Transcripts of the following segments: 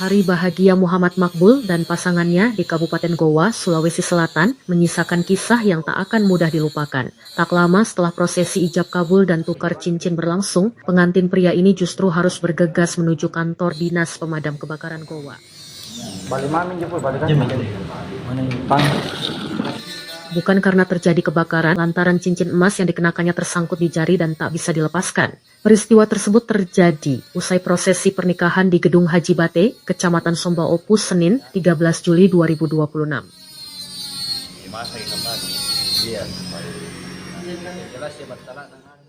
Hari bahagia Muhammad Makbul dan pasangannya di Kabupaten Goa, Sulawesi Selatan menyisakan kisah yang tak akan mudah dilupakan. Tak lama setelah prosesi ijab kabul dan tukar cincin berlangsung, pengantin pria ini justru harus bergegas menuju kantor dinas pemadam kebakaran Goa. Bukan karena terjadi kebakaran, lantaran cincin emas yang dikenakannya tersangkut di jari dan tak bisa dilepaskan. Peristiwa tersebut terjadi usai prosesi pernikahan di Gedung Haji Bate, Kecamatan Somba Opus, Senin, 13 Juli 2026.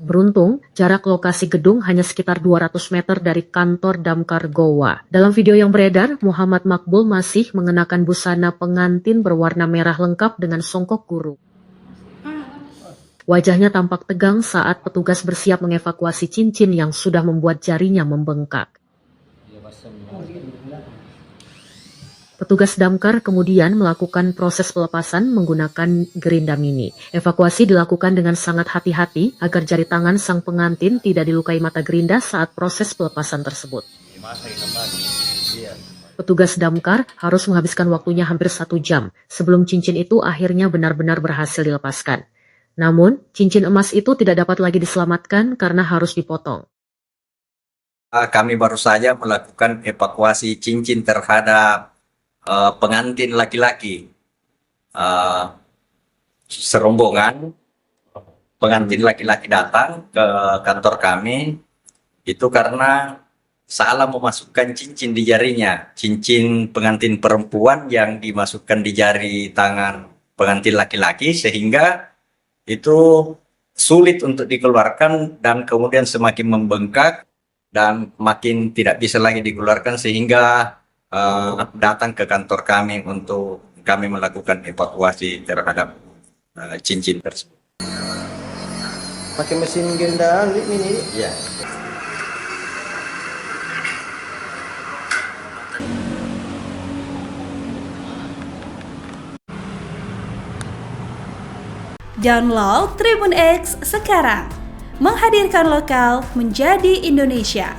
Beruntung, jarak lokasi gedung hanya sekitar 200 meter dari kantor Damkar Goa. Dalam video yang beredar, Muhammad Makbul masih mengenakan busana pengantin berwarna merah lengkap dengan songkok guru. Wajahnya tampak tegang saat petugas bersiap mengevakuasi cincin yang sudah membuat jarinya membengkak. Petugas damkar kemudian melakukan proses pelepasan menggunakan gerinda mini. Evakuasi dilakukan dengan sangat hati-hati agar jari tangan sang pengantin tidak dilukai mata gerinda saat proses pelepasan tersebut. Petugas damkar harus menghabiskan waktunya hampir 1 jam sebelum cincin itu akhirnya benar-benar berhasil dilepaskan. Namun, cincin emas itu tidak dapat lagi diselamatkan karena harus dipotong. Kami baru saja melakukan evakuasi cincin terhadap pengantin laki-laki. Serombongan pengantin laki-laki datang ke kantor kami itu karena salah memasukkan cincin di jarinya. Cincin pengantin perempuan yang dimasukkan di jari tangan pengantin laki-laki sehingga itu sulit untuk dikeluarkan dan kemudian semakin membengkak dan makin tidak bisa lagi dikeluarkan sehingga datang ke kantor kami untuk kami melakukan evakuasi terhadap cincin tersebut. Pakai mesin gerinda ini? Ya. Download Tribun X sekarang, menghadirkan lokal menjadi Indonesia.